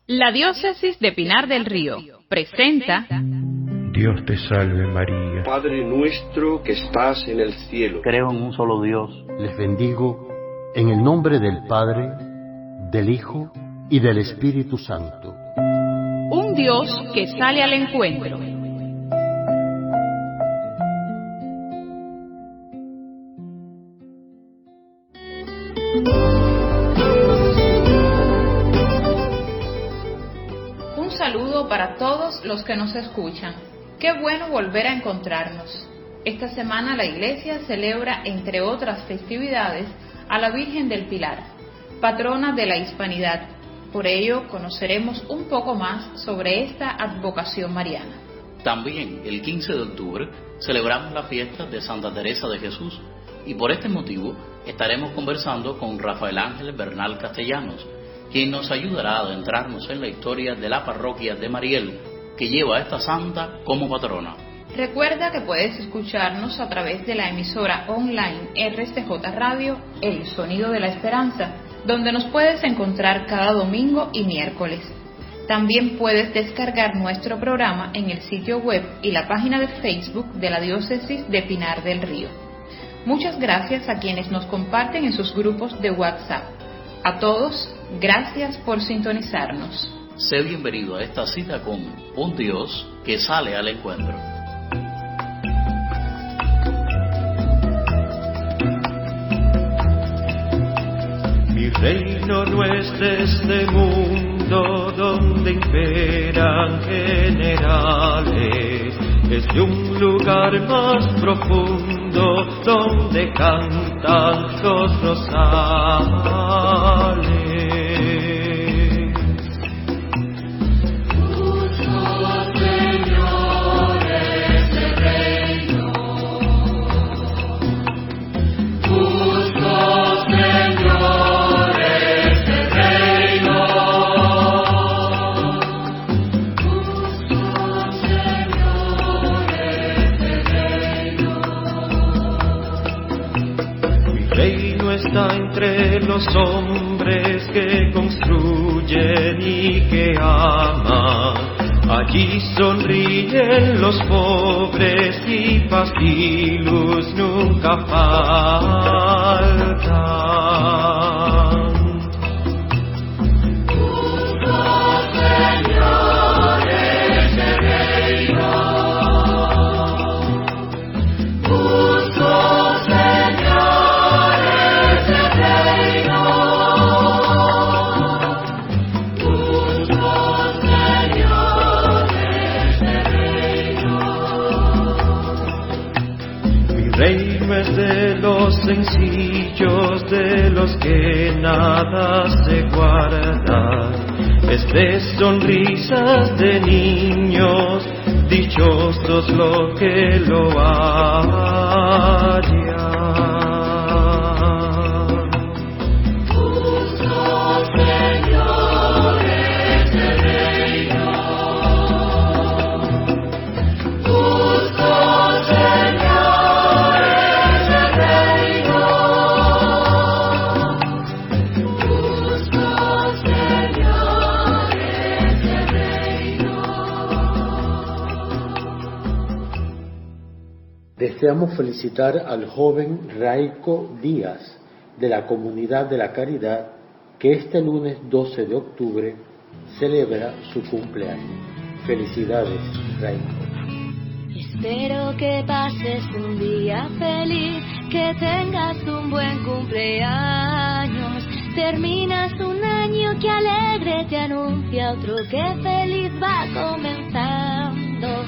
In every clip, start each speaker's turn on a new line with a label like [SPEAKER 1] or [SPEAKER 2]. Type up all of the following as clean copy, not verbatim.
[SPEAKER 1] La Diócesis de Pinar del Río presenta
[SPEAKER 2] Dios te salve María.
[SPEAKER 3] Padre nuestro que estás en el cielo.
[SPEAKER 4] Creo en un solo Dios.
[SPEAKER 5] Les bendigo en el nombre del Padre, del Hijo y del Espíritu Santo.
[SPEAKER 1] Un Dios que sale al encuentro. Un saludo para todos los que nos escuchan. Qué bueno volver a encontrarnos. Esta semana la Iglesia celebra, entre otras festividades, a la Virgen del Pilar, patrona de la hispanidad. Por ello, conoceremos un poco más sobre esta advocación mariana.
[SPEAKER 4] También, el 15 de octubre, celebramos la fiesta de Santa Teresa de Jesús y por este motivo estaremos conversando con Rafael Ángel Bernal Castellanos, quien nos ayudará a adentrarnos en la historia de la parroquia de Mariel, que lleva a esta santa como patrona.
[SPEAKER 1] Recuerda que puedes escucharnos a través de la emisora online RCJ Radio, El Sonido de la Esperanza, donde nos puedes encontrar cada domingo y miércoles. También puedes descargar nuestro programa en el sitio web y la página de Facebook de la Diócesis de Pinar del Río. Muchas gracias a quienes nos comparten en sus grupos de WhatsApp. A todos, gracias por sintonizarnos.
[SPEAKER 4] Sé bienvenido a esta cita con un Dios que sale al encuentro.
[SPEAKER 2] Mi reino no es de este mundo donde imperan generales, es de un lugar más profundo donde cantan los rosales. Está entre los hombres que construyen y que aman. Allí sonríen los pobres y paz y luz nunca faltan. De los sencillos, de los que nada se guarda, es de sonrisas de niños, dichosos los que lo hallan.
[SPEAKER 5] Deseamos felicitar al joven Raico Díaz de la Comunidad de la Caridad, que este lunes 12 de octubre celebra su cumpleaños. Felicidades, Raico.
[SPEAKER 6] Espero que pases un día feliz, que tengas un buen cumpleaños. Terminas un año que alegre te anuncia otro que feliz va comenzando.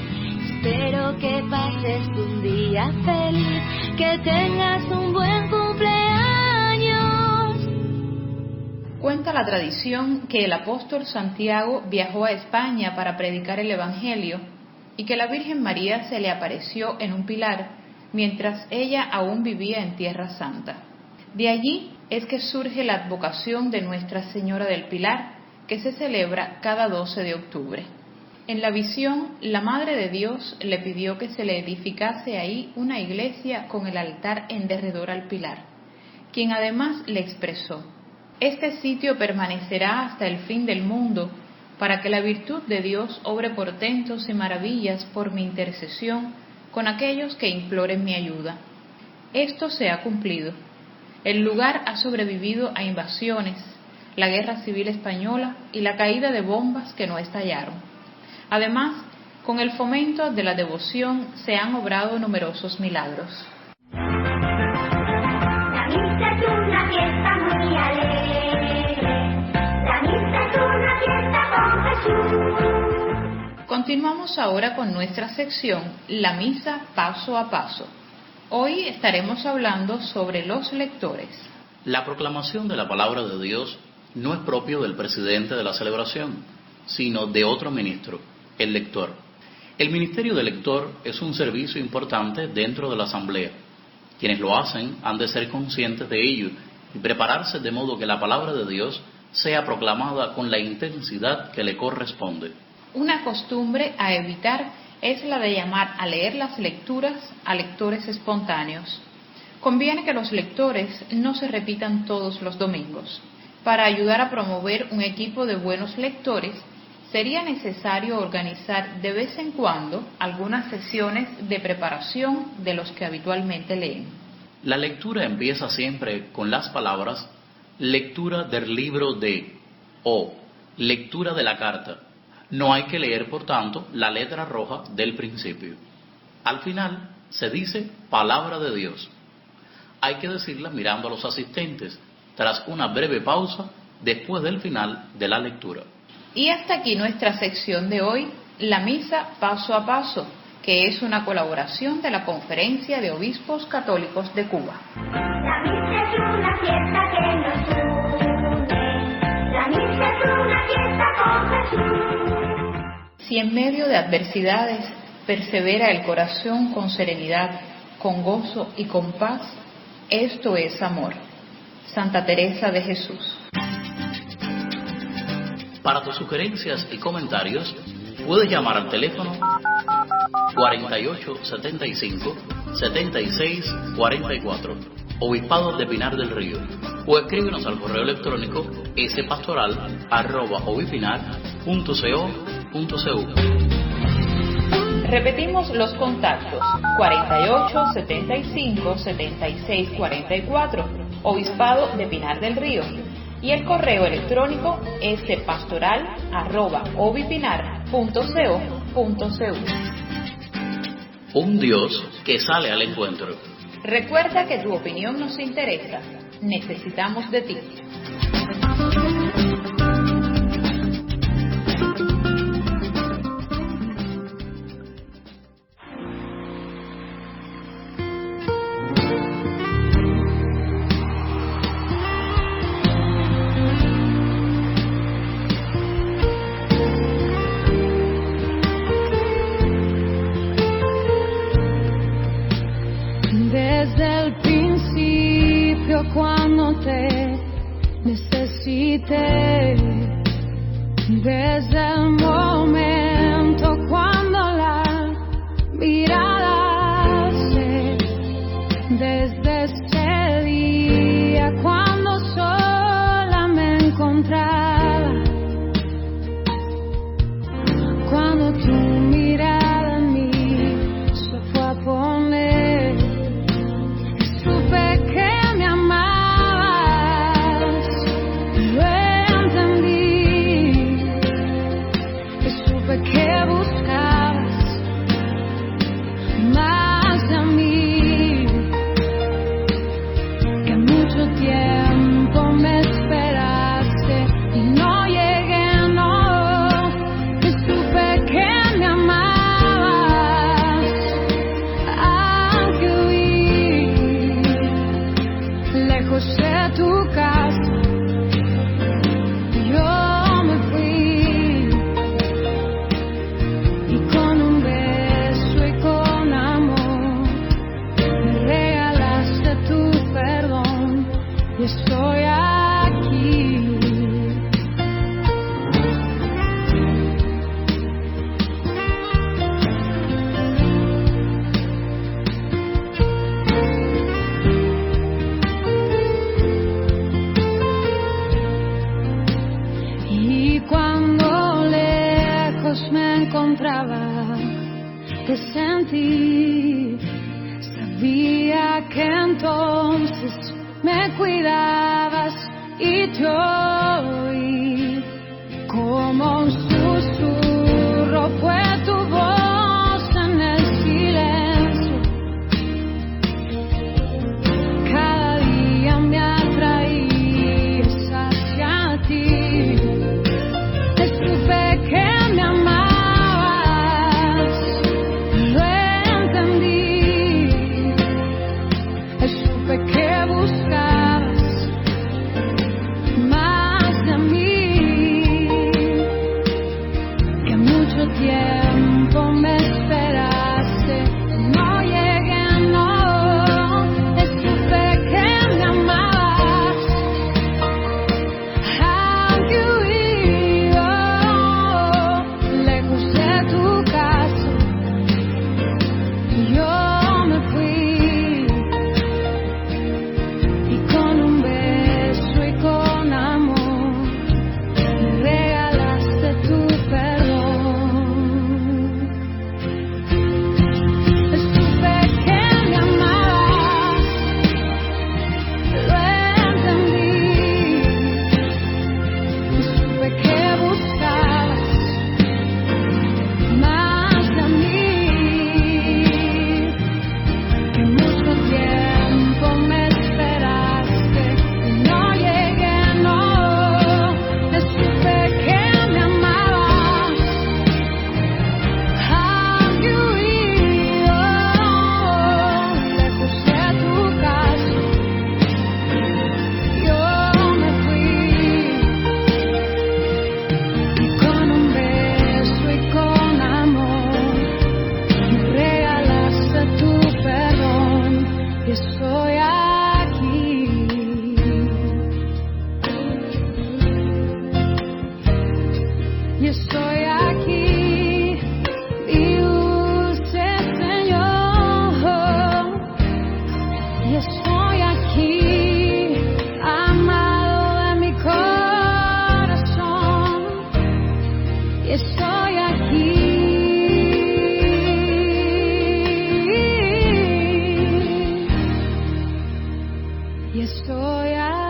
[SPEAKER 6] Espero que pases un día feliz, que tengas un buen cumpleaños.
[SPEAKER 1] Cuenta la tradición que el apóstol Santiago viajó a España para predicar el Evangelio y que la Virgen María se le apareció en un pilar mientras ella aún vivía en Tierra Santa. De allí es que surge la advocación de Nuestra Señora del Pilar, que se celebra cada 12 de octubre. En la visión, la Madre de Dios le pidió que se le edificase ahí una iglesia con el altar en derredor al pilar, quien además le expresó: «Este sitio permanecerá hasta el fin del mundo, para que la virtud de Dios obre portentos y maravillas por mi intercesión con aquellos que imploren mi ayuda. Esto se ha cumplido. El lugar ha sobrevivido a invasiones, la guerra civil española y la caída de bombas que no estallaron. Además, con el fomento de la devoción se han obrado numerosos milagros.
[SPEAKER 7] La misa es una fiesta muy alegre, la misa es una fiesta con Jesús.
[SPEAKER 1] Continuamos ahora con nuestra sección La Misa Paso a Paso. Hoy estaremos hablando sobre los lectores.
[SPEAKER 4] La proclamación de la palabra de Dios no es propio del presidente de la celebración, sino de otro ministro, el lector. El ministerio de lector es un servicio importante dentro de la asamblea. Quienes lo hacen han de ser conscientes de ello y prepararse de modo que la palabra de Dios sea proclamada con la intensidad que le corresponde.
[SPEAKER 1] Una costumbre a evitar es la de llamar a leer las lecturas a lectores espontáneos. Conviene que los lectores no se repitan todos los domingos. Para ayudar a promover un equipo de buenos lectores, sería necesario organizar de vez en cuando algunas sesiones de preparación de los que habitualmente leen.
[SPEAKER 4] La lectura empieza siempre con las palabras lectura del libro de o lectura de la carta. No hay que leer, por tanto, la letra roja del principio. Al final se dice palabra de Dios. Hay que decirla mirando a los asistentes, tras una breve pausa después del final de la lectura.
[SPEAKER 1] Y hasta aquí nuestra sección de hoy, La Misa Paso a Paso, que es una colaboración de la Conferencia de Obispos Católicos de Cuba.
[SPEAKER 7] La misa es una fiesta que nos une, la misa es una fiesta con Jesús.
[SPEAKER 1] Si en medio de adversidades persevera el corazón con serenidad, con gozo y con paz, esto es amor. Santa Teresa de Jesús.
[SPEAKER 4] Para tus sugerencias y comentarios, puedes llamar al teléfono 4875-7644, Obispado de Pinar del Río, o escríbenos al correo electrónico spastoral@obipinar.co.cu.
[SPEAKER 1] Repetimos los contactos: 4875-7644, Obispado de Pinar del Río, y el correo electrónico pastoral@obipinar.co.cu.
[SPEAKER 4] Un Dios que sale al encuentro.
[SPEAKER 1] Recuerda que tu opinión nos interesa. Necesitamos de ti.
[SPEAKER 6] Desde el principio, cuando te necesité, desde el momento cuando la mirada se, desde ese día cuando sola me encontraba, cuando tu mirada en mí se fue a poner, supe que me amabas, lo entendí. en ti. Sabía que entonces me cuidabas y te oí. Como un susurro fue tu voz en el silencio. Cada día me atraías hacia ti. Supe que me amabas, lo entendí. Supe que buscabas más de mí. Que mucho tiempo me esperaste, no llegué, no. Supe que me amabas, aunque huía lejos de tu casa. Yo me fui y con un beso y con amor me regalaste tu perdón. Supe que me amabas, lo entendí. Supe que buscabas más de mí. Que mucho tiempo me esperaste y no llegué, no. Supe que me amabas, aunque huía lejos de tu casa. Yo me fui y con un beso y con amor me regalaste tu perdón. Y estoy aquí. Y estoy aquí, mi dulce Señor. Y estoy aquí, amado de mi corazón. Y estoy aquí. Y estoy aquí.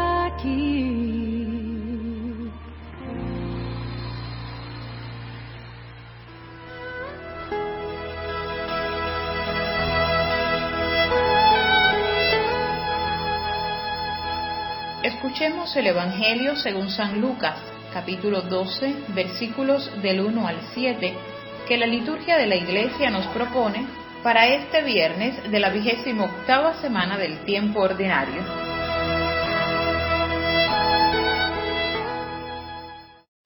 [SPEAKER 1] Escuchemos el Evangelio según San Lucas, capítulo 12, versículos del 1 al 7, que la liturgia de la Iglesia nos propone para este viernes de la 28ª semana del tiempo ordinario.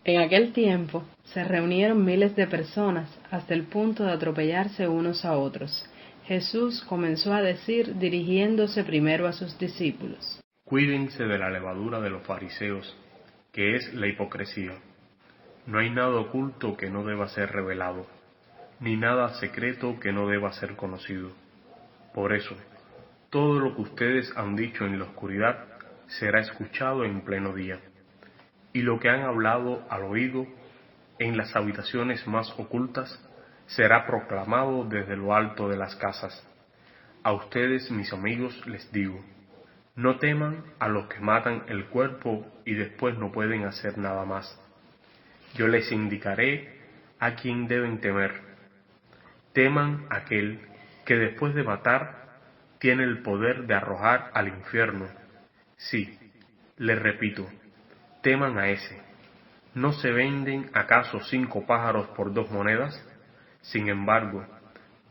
[SPEAKER 8] En aquel tiempo se reunieron miles de personas hasta el punto de atropellarse unos a otros. Jesús comenzó a decir, dirigiéndose primero a sus discípulos:
[SPEAKER 9] Cuídense de la levadura de los fariseos, que es la hipocresía. No hay nada oculto que no deba ser revelado, ni nada secreto que no deba ser conocido. Por eso, todo lo que ustedes han dicho en la oscuridad será escuchado en pleno día, y lo que han hablado al oído en las habitaciones más ocultas será proclamado desde lo alto de las casas. A ustedes, mis amigos, les digo: no teman a los que matan el cuerpo y después no pueden hacer nada más. Yo les indicaré a quién deben temer. Teman a aquel que después de matar tiene el poder de arrojar al infierno. Sí, les repito, teman a ese. ¿No se venden acaso 5 pájaros por 2 monedas? Sin embargo,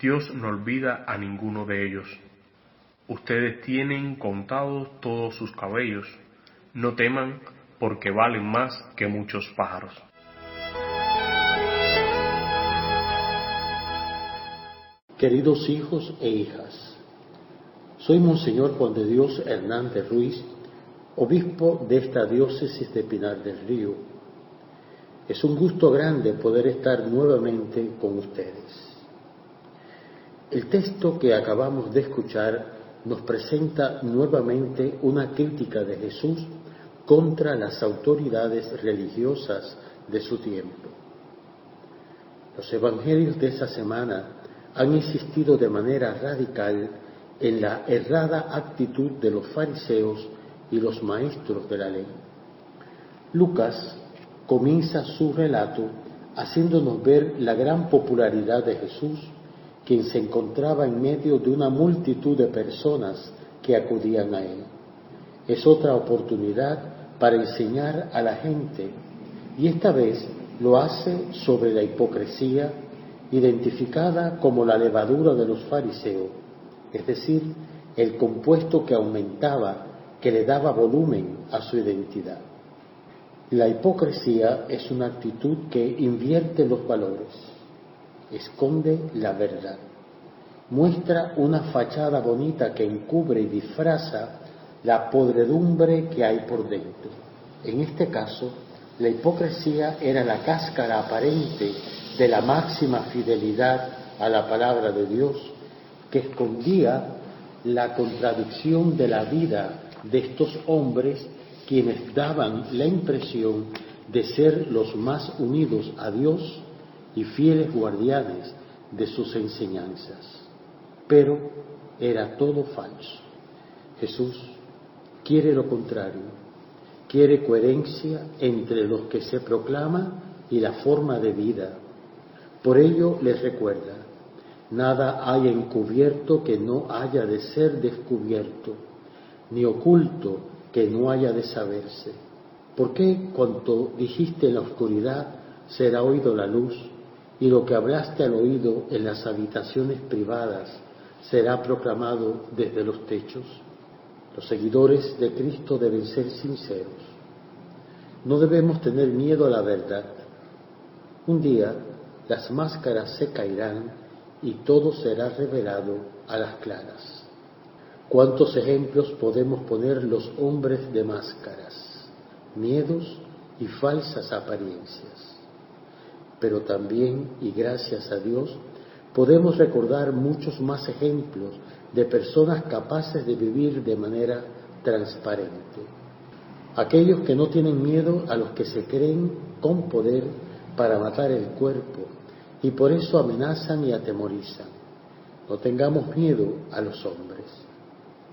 [SPEAKER 9] Dios no olvida a ninguno de ellos. Ustedes tienen contados todos sus cabellos. No teman, porque valen más que muchos pájaros.
[SPEAKER 5] Queridos hijos e hijas, soy Monseñor Juan de Dios Hernández Ruiz, obispo de esta diócesis de Pinar del Río. Es un gusto grande poder estar nuevamente con ustedes. El texto que acabamos de escuchar nos presenta nuevamente una crítica de Jesús contra las autoridades religiosas de su tiempo. Los evangelios de esta semana han insistido de manera radical en la errada actitud de los fariseos y los maestros de la ley. Lucas comienza su relato haciéndonos ver la gran popularidad de Jesús, quien se encontraba en medio de una multitud de personas que acudían a él. Es otra oportunidad para enseñar a la gente, y esta vez lo hace sobre la hipocresía, identificada como la levadura de los fariseos, es decir, el compuesto que aumentaba, que le daba volumen a su identidad. La hipocresía es una actitud que invierte los valores, esconde la verdad, muestra una fachada bonita que encubre y disfraza la podredumbre que hay por dentro. En este caso, la hipocresía era la cáscara aparente de la máxima fidelidad a la palabra de Dios, que escondía la contradicción de la vida de estos hombres, quienes daban la impresión de ser los más unidos a Dios y fieles guardianes de sus enseñanzas. Pero era todo falso. Jesús quiere lo contrario, quiere coherencia entre lo que se proclama y la forma de vida. Por ello les recuerda: nada hay encubierto que no haya de ser descubierto, ni oculto que no haya de saberse. ¿Por qué cuanto dijiste en la oscuridad será oído la luz, y lo que hablaste al oído en las habitaciones privadas será proclamado desde los techos? Los seguidores de Cristo deben ser sinceros. No debemos tener miedo a la verdad. Un día las máscaras se caerán y todo será revelado a las claras. ¿Cuántos ejemplos podemos poner los hombres de máscaras, miedos y falsas apariencias? Pero también, y gracias a Dios, podemos recordar muchos más ejemplos de personas capaces de vivir de manera transparente. Aquellos que no tienen miedo a los que se creen con poder para matar el cuerpo y por eso amenazan y atemorizan. No tengamos miedo a los hombres,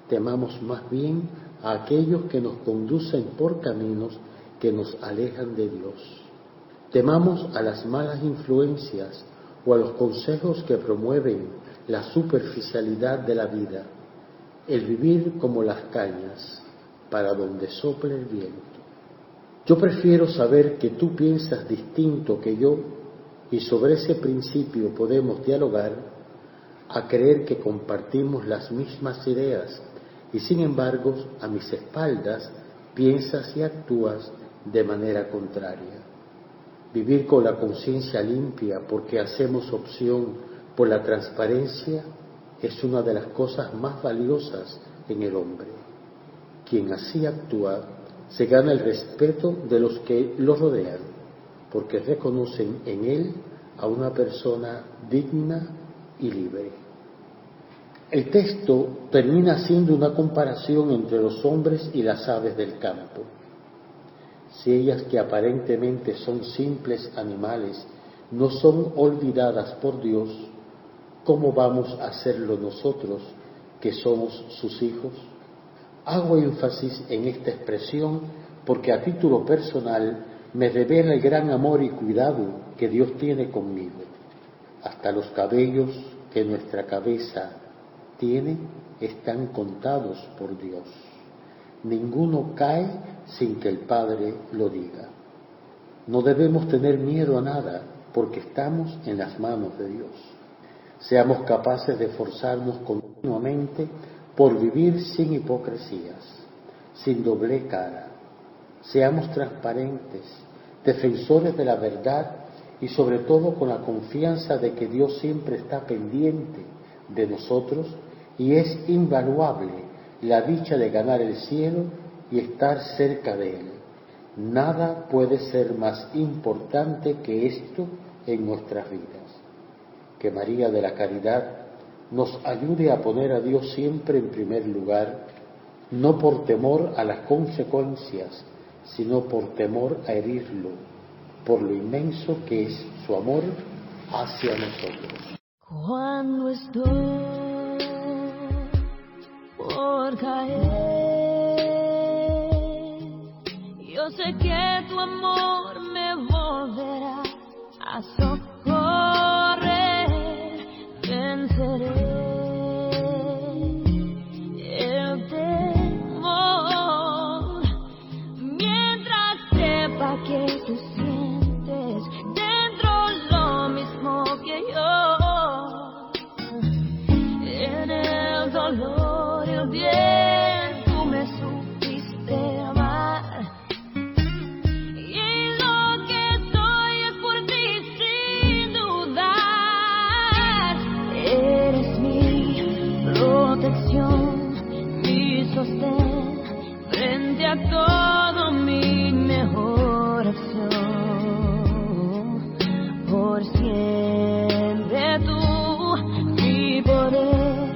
[SPEAKER 5] temamos más bien a aquellos que nos conducen por caminos que nos alejan de Dios. Temamos a las malas influencias o a los consejos que promueven la superficialidad de la vida, el vivir como las cañas, para donde sople el viento. Yo prefiero saber que tú piensas distinto que yo y sobre ese principio podemos dialogar, a creer que compartimos las mismas ideas y sin embargo a mis espaldas piensas y actúas de manera contraria. Vivir con la conciencia limpia porque hacemos opción por la transparencia es una de las cosas más valiosas en el hombre. Quien así actúa se gana el respeto de los que lo rodean, porque reconocen en él a una persona digna y libre. El texto termina haciendo una comparación entre los hombres y las aves del campo. Si ellas, que aparentemente son simples animales, no son olvidadas por Dios, ¿cómo vamos a hacerlo nosotros, que somos sus hijos? Hago énfasis en esta expresión porque a título personal me revela el gran amor y cuidado que Dios tiene conmigo. Hasta los cabellos que nuestra cabeza tiene están contados por Dios. Ninguno cae sin que el Padre lo diga. No debemos tener miedo a nada porque estamos en las manos de Dios. Seamos capaces de esforzarnos continuamente por vivir sin hipocresías, sin doble cara. Seamos transparentes, defensores de la verdad y sobre todo con la confianza de que Dios siempre está pendiente de nosotros y es invaluable la dicha de ganar el cielo y estar cerca de Él. Nada puede ser más importante que esto en nuestras vidas. Que María de la Caridad nos ayude a poner a Dios siempre en primer lugar, no por temor a las consecuencias, sino por temor a herirlo, por lo inmenso que es su amor hacia nosotros.
[SPEAKER 6] Cuando estoy por caer, yo sé que tu amor me volverá a socorrer. Venceré el temor mientras sepa que tú sientes dentro lo mismo que yo. En el dolor y el bien tú me supiste amar, y lo que soy es por ti sin dudar. Eres mi protección, mi sostén frente a todo, mi mejor acción. Por siempre tú, mi poder,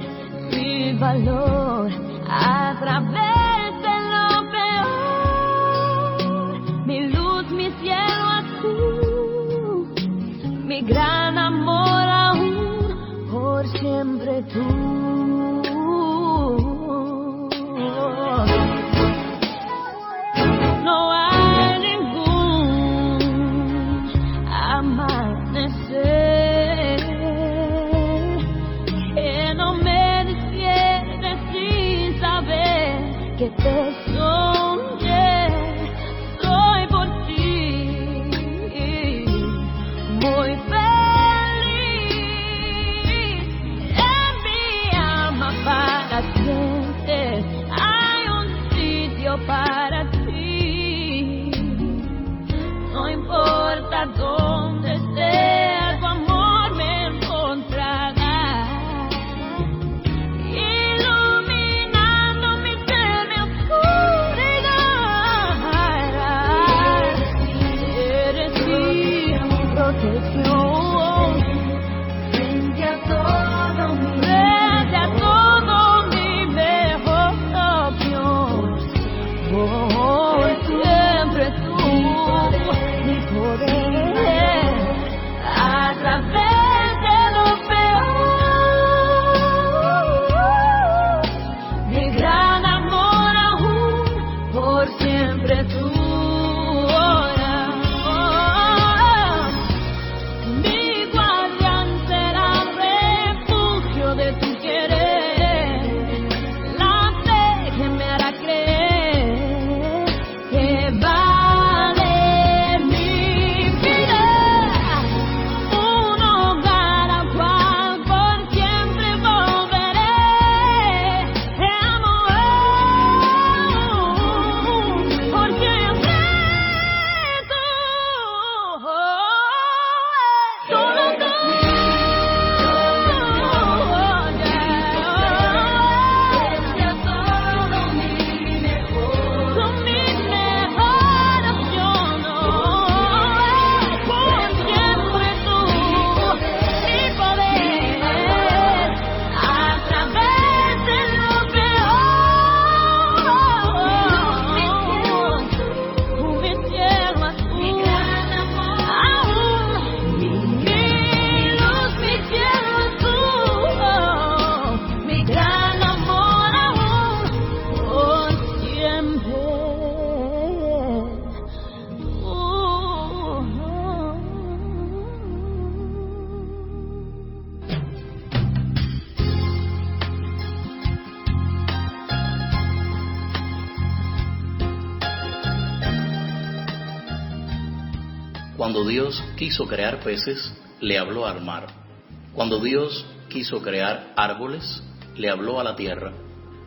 [SPEAKER 6] mi valor, a través de lo peor, mi luz, mi cielo azul, mi gran amor aún, por siempre tú. No hay ningún amanecer que no me despierte sin saber que te soñé. Soy por ti muy feliz. En mi alma para siempre hay un sitio para ti. No importa dónde esté, tu amor me encontrará, iluminando mi ser, mi oscuridad. Eres mi protección frente a todo mi mejor opción. Por siempre tú, mi poder, a través de lo peor, mi gran amor aún, por siempre tú. Mi guardián será refugio de tu querer, la fe que me hará creer que vale mi vida, un hogar al cual por siempre volveré. Te amo, por siempre tú, solo tú. Son mi mejor opción, por siempre tú, mi poder, a través de lo peor, mi cielo azul, mi gran amor aún, mi luz, mi cielo azul, mi gran amor aún, por siempre.
[SPEAKER 4] Cuando Dios quiso crear peces, le habló al mar. Cuando Dios quiso crear árboles, le habló a la tierra.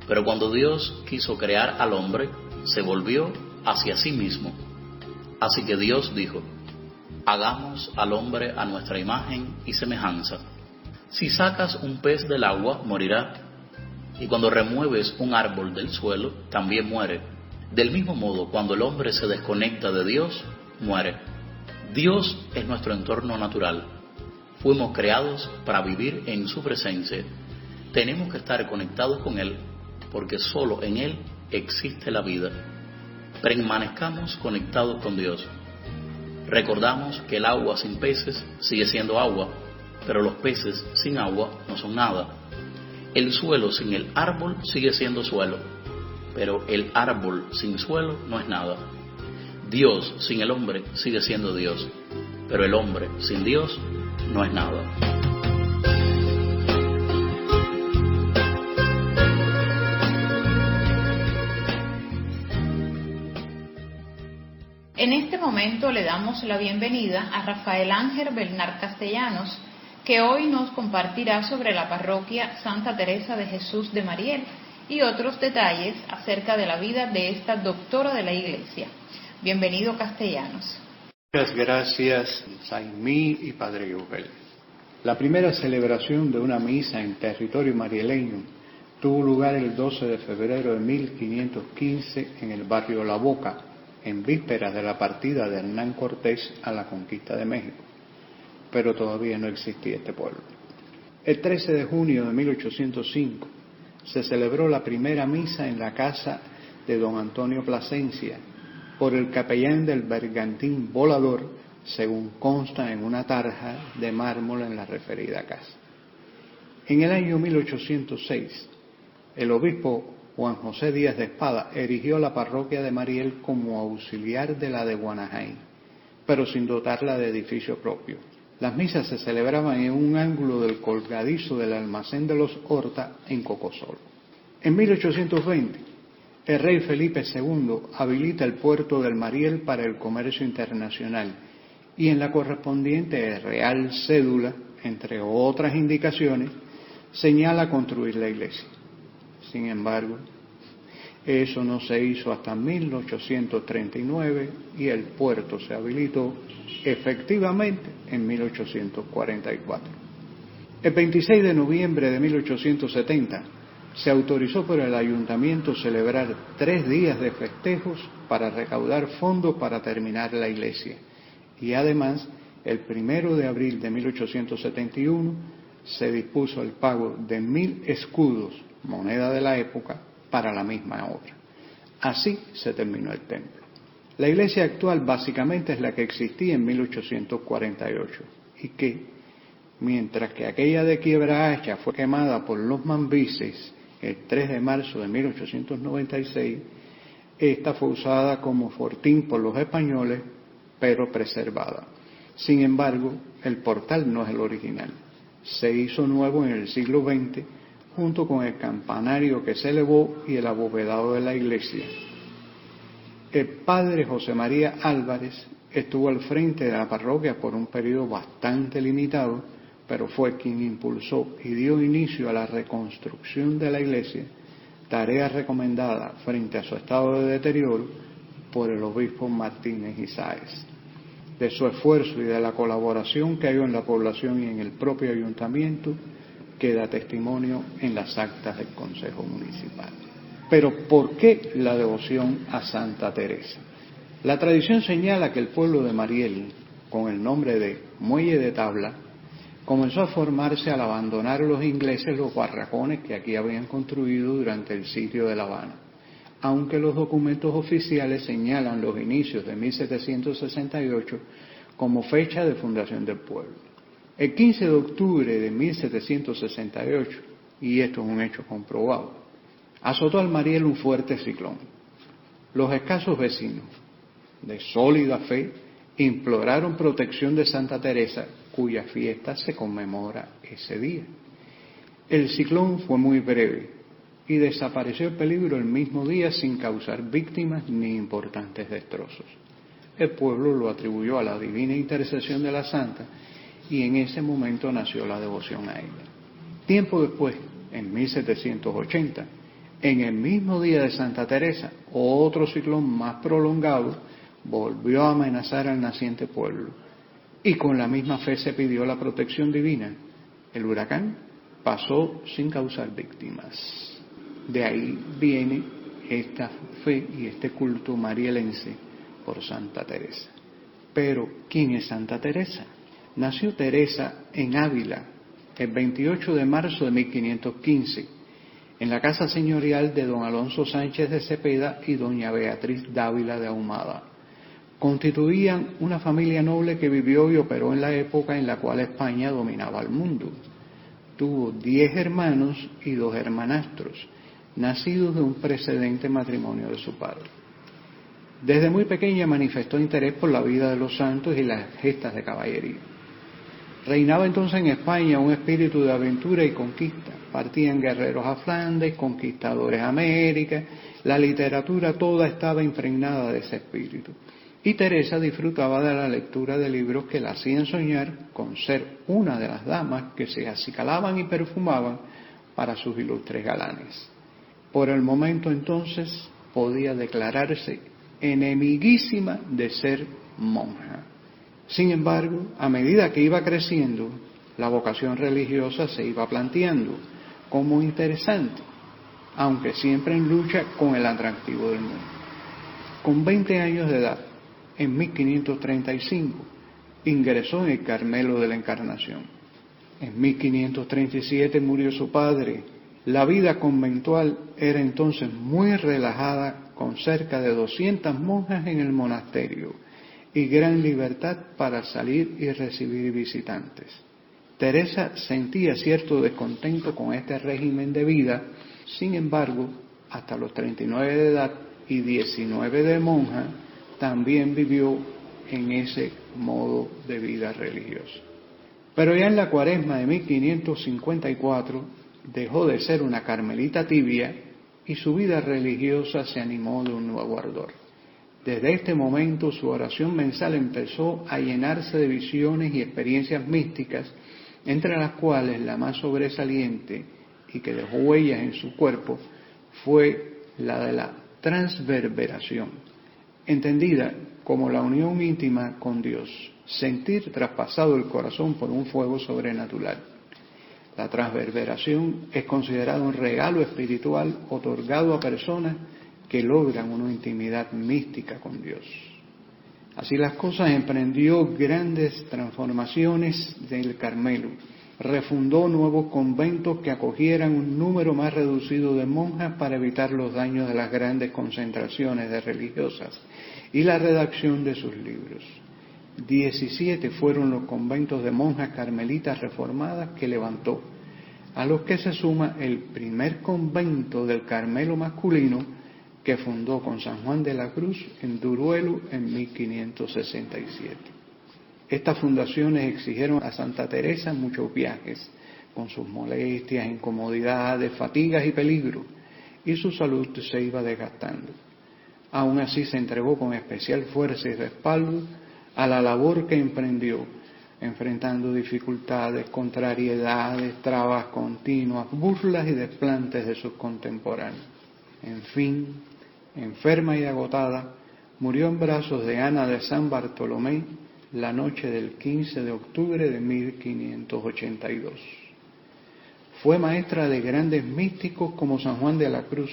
[SPEAKER 4] Pero cuando Dios quiso crear al hombre, se volvió hacia sí mismo. Así que Dios dijo: hagamos al hombre a nuestra imagen y semejanza. Si sacas un pez del agua, morirá. Y cuando remueves un árbol del suelo, también muere. Del mismo modo, cuando el hombre se desconecta de Dios, muere. Dios es nuestro entorno natural. Fuimos creados para vivir en su presencia. Tenemos que estar conectados con Él, porque solo en Él existe la vida. Permanezcamos conectados con Dios. Recordamos que el agua sin peces sigue siendo agua, pero los peces sin agua no son nada. El suelo sin el árbol sigue siendo suelo, pero el árbol sin suelo no es nada. Dios sin el hombre sigue siendo Dios, pero el hombre sin Dios no es nada.
[SPEAKER 1] En este momento le damos la bienvenida a Rafael Ángel Bernal Castellanos, que hoy nos compartirá sobre la parroquia Santa Teresa de Jesús de Mariel y otros detalles acerca de la vida de esta doctora de la Iglesia. Bienvenido, Castellanos.
[SPEAKER 10] Muchas gracias, Saimí y Padre Yubel. La primera celebración de una misa en territorio marieleño tuvo lugar el 12 de febrero de 1515 en el barrio La Boca, en vísperas de la partida de Hernán Cortés a la conquista de México, pero todavía no existía este pueblo. El 13 de junio de 1805 se celebró la primera misa en la casa de don Antonio Plasencia por el capellán del bergantín Volador, según consta en una tarja de mármol en la referida casa. En el año 1806, el obispo Juan José Díaz de Espada erigió la parroquia de Mariel como auxiliar de la de Guanajay, pero sin dotarla de edificio propio. Las misas se celebraban en un ángulo del colgadizo del almacén de los Horta en Cocosol. En 1820, el rey Felipe II habilita el puerto del Mariel para el comercio internacional y en la correspondiente Real Cédula, entre otras indicaciones, señala construir la iglesia. Sin embargo, eso no se hizo hasta 1839 y el puerto se habilitó efectivamente en 1844. El 26 de noviembre de 1870 se autorizó por el ayuntamiento celebrar 3 días de festejos para recaudar fondos para terminar la iglesia y además el 1 de abril de 1871 se dispuso el pago de 1.000 escudos, moneda de la época, para la misma obra. Así se terminó el templo. La iglesia actual básicamente es la que existía en 1848 y que, mientras que aquella de Quiebra Hacha fue quemada por los mambises el 3 de marzo de 1896, esta fue usada como fortín por los españoles, pero preservada. Sin embargo, el portal no es el original. Se hizo nuevo en el siglo XX, junto con el campanario que se elevó y el abovedado de la iglesia. El padre José María Álvarez estuvo al frente de la parroquia por un periodo bastante limitado, pero fue quien impulsó y dio inicio a la reconstrucción de la iglesia, tarea recomendada frente a su estado de deterioro por el obispo Martínez Isáez. De su esfuerzo y de la colaboración que hay en la población y en el propio ayuntamiento, queda testimonio en las actas del Consejo Municipal. Pero ¿por qué la devoción a Santa Teresa? La tradición señala que el pueblo de Mariel, con el nombre de Muelle de Tabla, comenzó a formarse al abandonar los ingleses los barracones que aquí habían construido durante el sitio de La Habana, aunque los documentos oficiales señalan los inicios de 1768 como fecha de fundación del pueblo. El 15 de octubre de 1768, y esto es un hecho comprobado, azotó al Mariel un fuerte ciclón. Los escasos vecinos, de sólida fe, imploraron protección de Santa Teresa, cuya fiesta se conmemora ese día. El ciclón fue muy breve y desapareció el peligro el mismo día sin causar víctimas ni importantes destrozos. El pueblo lo atribuyó a la divina intercesión de la Santa y en ese momento nació la devoción a ella. Tiempo después, en 1780, en el mismo día de Santa Teresa, otro ciclón más prolongado volvió a amenazar al naciente pueblo y con la misma fe se pidió la protección divina. El huracán pasó sin causar víctimas. De ahí viene esta fe y este culto marielense por Santa Teresa. Pero, ¿quién es Santa Teresa? Nació Teresa en Ávila el 28 de marzo de 1515, en la casa señorial de don Alonso Sánchez de Cepeda y doña Beatriz Dávila de Ahumada, Constituían una familia noble que vivió y operó en la época en la cual España dominaba el mundo. Tuvo 10 hermanos y 2 hermanastros, nacidos de un precedente matrimonio de su padre. Desde muy pequeña manifestó interés por la vida de los santos y las gestas de caballería. Reinaba entonces en España un espíritu de aventura y conquista. Partían guerreros a Flandes, conquistadores a América, la literatura toda estaba impregnada de ese espíritu. Y Teresa disfrutaba de la lectura de libros que la hacían soñar con ser una de las damas que se acicalaban y perfumaban para sus ilustres galanes. Por el momento entonces podía declararse enemiguísima de ser monja. Sin embargo, a medida que iba creciendo, la vocación religiosa se iba planteando como interesante, aunque siempre en lucha con el atractivo del mundo. Con 20 años de edad, en 1535, ingresó en el Carmelo de la Encarnación. En 1537 murió su padre. La vida conventual era entonces muy relajada, con cerca de 200 monjas en el monasterio y gran libertad para salir y recibir visitantes. Teresa sentía cierto descontento con este régimen de vida, sin embargo, hasta los 39 de edad y 19 de monja, también vivió en ese modo de vida religiosa. Pero ya en la Cuaresma de 1554 dejó de ser una carmelita tibia y su vida religiosa se animó de un nuevo ardor. Desde este momento su oración mensal empezó a llenarse de visiones y experiencias místicas, entre las cuales la más sobresaliente y que dejó huellas en su cuerpo fue la de la transverberación, entendida como la unión íntima con Dios, sentir traspasado el corazón por un fuego sobrenatural. La transverberación es considerada un regalo espiritual otorgado a personas que logran una intimidad mística con Dios. Así las cosas, emprendió grandes transformaciones del Carmelo, refundó nuevos conventos que acogieran un número más reducido de monjas para evitar los daños de las grandes concentraciones de religiosas y la redacción de sus libros. 17 fueron los conventos de monjas carmelitas reformadas que levantó, a los que se suma el primer convento del Carmelo masculino que fundó con San Juan de la Cruz en Duruelo en 1567. Estas fundaciones exigieron a Santa Teresa muchos viajes, con sus molestias, incomodidades, fatigas y peligros, y su salud se iba desgastando. Aún así se entregó con especial fuerza y respaldo a la labor que emprendió, enfrentando dificultades, contrariedades, trabas continuas, burlas y desplantes de sus contemporáneos. En fin, enferma y agotada, murió en brazos de Ana de San Bartolomé la noche del 15 de octubre de 1582. Fue maestra de grandes místicos como San Juan de la Cruz,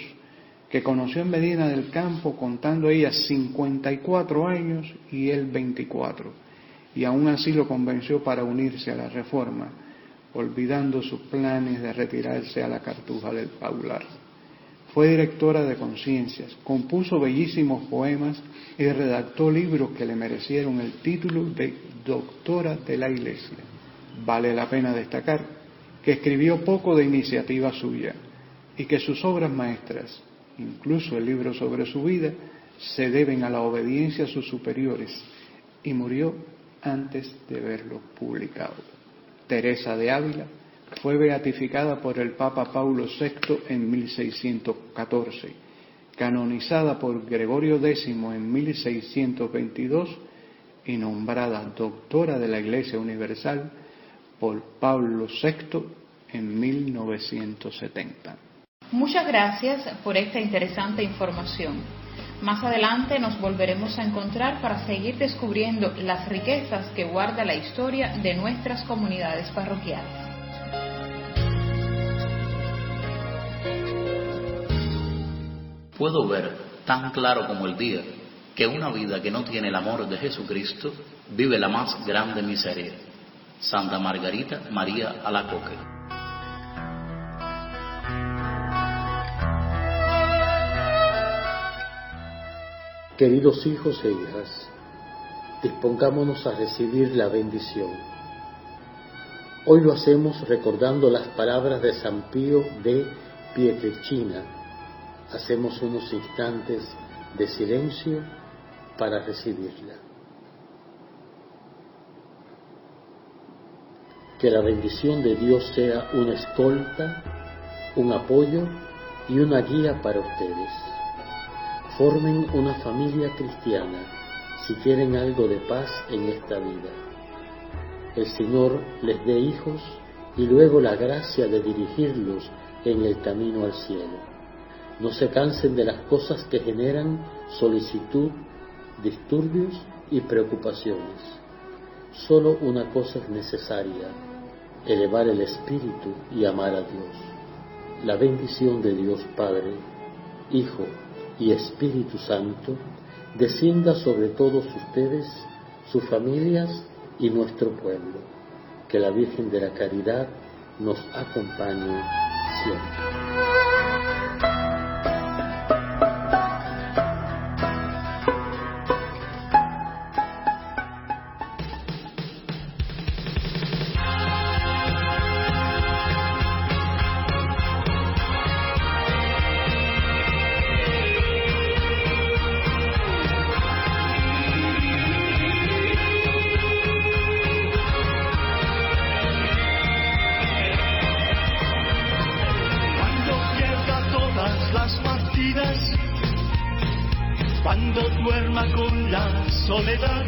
[SPEAKER 10] que conoció en Medina del Campo, contando ella 54 años y él 24, y aún así lo convenció para unirse a la Reforma, olvidando sus planes de retirarse a la Cartuja del Paular. Fue directora de conciencias, compuso bellísimos poemas y redactó libros que le merecieron el título de doctora de la Iglesia. Vale la pena destacar que escribió poco de iniciativa suya y que sus obras maestras, incluso el libro sobre su vida, se deben a la obediencia a sus superiores, y murió antes de verlos publicados. Teresa de Ávila fue beatificada por el Papa Paulo VI en 1614, canonizada por Gregorio X en 1622 y nombrada doctora de la Iglesia Universal por Pablo VI en 1970.
[SPEAKER 1] Muchas gracias por esta interesante información. Más adelante nos volveremos a encontrar para seguir descubriendo las riquezas que guarda la historia de nuestras comunidades parroquiales.
[SPEAKER 4] Puedo ver tan claro como el día que una vida que no tiene el amor de Jesucristo vive la más grande miseria. Santa Margarita María Alacoque.
[SPEAKER 5] Queridos hijos e hijas, Dispongámonos a recibir la bendición. Hoy lo hacemos recordando las palabras de San Pío de Pietrelcina. Hacemos unos instantes de silencio para recibirla. Que la bendición de Dios sea una escolta, un apoyo y una guía para ustedes. Formen una familia cristiana si quieren algo de paz en esta vida. El Señor les dé hijos y luego la gracia de dirigirlos en el camino al cielo. No se cansen de las cosas que generan solicitud, disturbios y preocupaciones. Solo una cosa es necesaria: elevar el espíritu y amar a Dios. La bendición de Dios Padre, Hijo y Espíritu Santo descienda sobre todos ustedes, sus familias y nuestro pueblo. Que la Virgen de la Caridad nos acompañe siempre.
[SPEAKER 2] Cuando duerma con la soledad,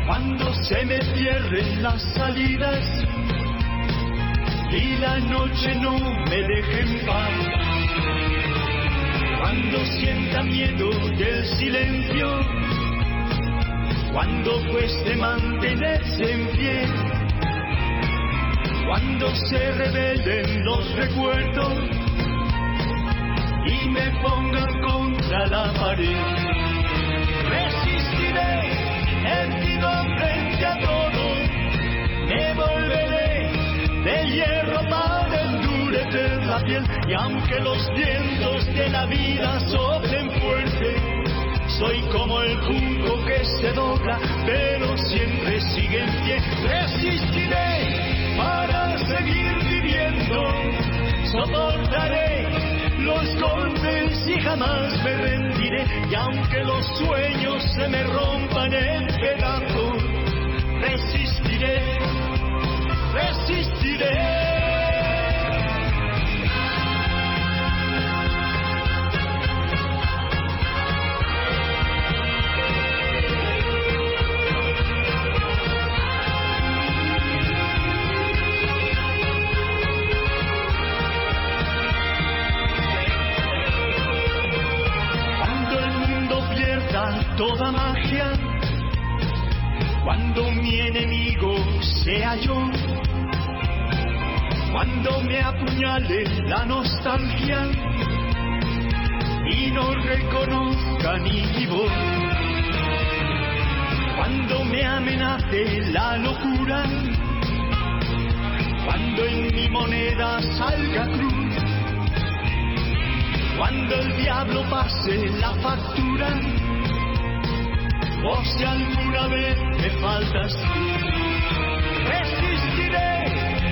[SPEAKER 2] cuando se me cierren las salidas y la noche no me deje en paz, cuando sienta miedo del silencio, cuando cueste mantenerse en pie, cuando se rebelen los recuerdos y me pongan contra la pared, resistiré erguido frente a todo, me volveré de hierro para endurecer la piel, y aunque los vientos de la vida soplen fuerte, soy como el junco que se dobla pero siempre sigue en pie. Resistiré para seguir viviendo, soportaré los golpes y jamás me rendiré, y aunque los sueños se me rompan en pedazos, resistiré, resistiré. Toda magia, cuando mi enemigo sea yo, cuando me apuñale la nostalgia y no reconozca mi voz, cuando me amenace la locura, cuando en mi moneda salga cruz, cuando el diablo pase la factura, o si alguna vez me faltas tú, resistiré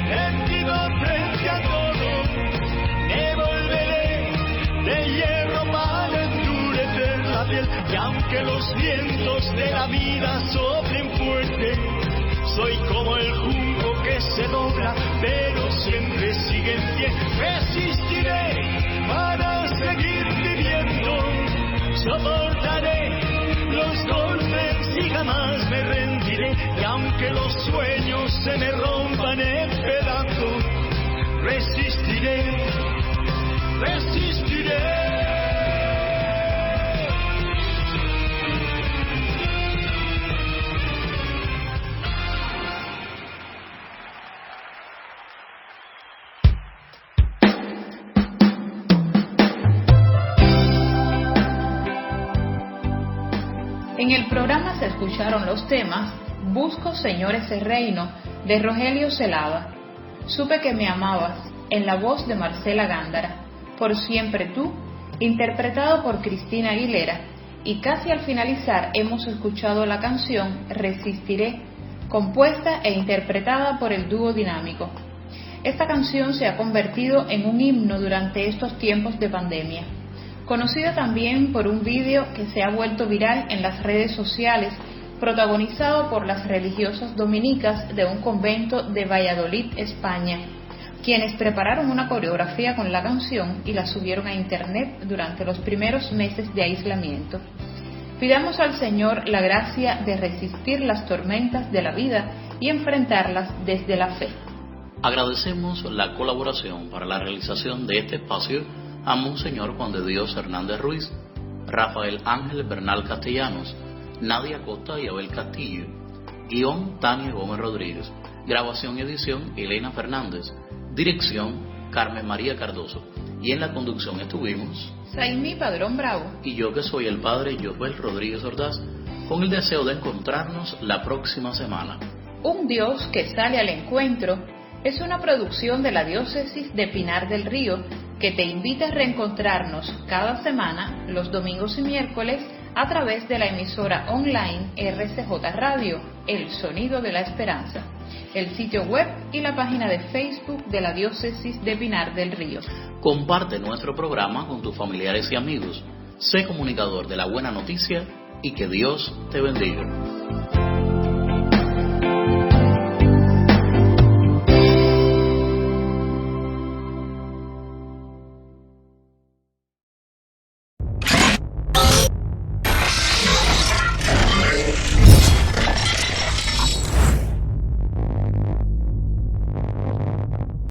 [SPEAKER 2] erguido frente a todo, me volveré de hierro para endurecer la piel, y aunque los vientos de la vida soplen fuerte, soy como el junco que se dobla pero siempre sigue en pie. Resistiré para seguir viviendo, soportaré los golpes y jamás me rendiré, y aunque los sueños se me rompan en pedazos, resistiré, resistiré.
[SPEAKER 1] En el programa se escucharon los temas Busco, Señor, ese reino, de Rogelio Celada, Supe que me amabas, en la voz de Marcela Gándara, Por siempre tú, interpretado por Cristina Aguilera, y casi al finalizar hemos escuchado la canción Resistiré, compuesta e interpretada por el dúo dinámico. Esta canción se ha convertido en un himno durante estos tiempos de pandemia, conocida también por un vídeo que se ha vuelto viral en las redes sociales, protagonizado por las religiosas dominicas de un convento de Valladolid, España, quienes prepararon una coreografía con la canción y la subieron a internet durante los primeros meses de aislamiento. Pidamos al Señor la gracia de resistir las tormentas de la vida y enfrentarlas desde la fe.
[SPEAKER 4] Agradecemos la colaboración para la realización de este espacio a Monseñor Juan de Dios Hernández Ruiz, Rafael Ángel Bernal Castellanos, Nadia Costa y Abel Castillo, guión Tania Gómez Rodríguez, grabación y edición Elena Fernández, dirección Carmen María Cardoso, y en la conducción estuvimos
[SPEAKER 1] Saimí Padrón Bravo
[SPEAKER 4] y yo, que soy el padre Josuel Rodríguez Ordaz, con el deseo de encontrarnos la próxima semana.
[SPEAKER 1] Un Dios que sale al encuentro es una producción de la Diócesis de Pinar del Río que te invita a reencontrarnos cada semana, los domingos y miércoles, a través de la emisora online RCJ Radio, El Sonido de la Esperanza, el sitio web y la página de Facebook de la Diócesis de Pinar del Río.
[SPEAKER 4] Comparte nuestro programa con tus familiares y amigos. Sé comunicador de la buena noticia y que Dios te bendiga.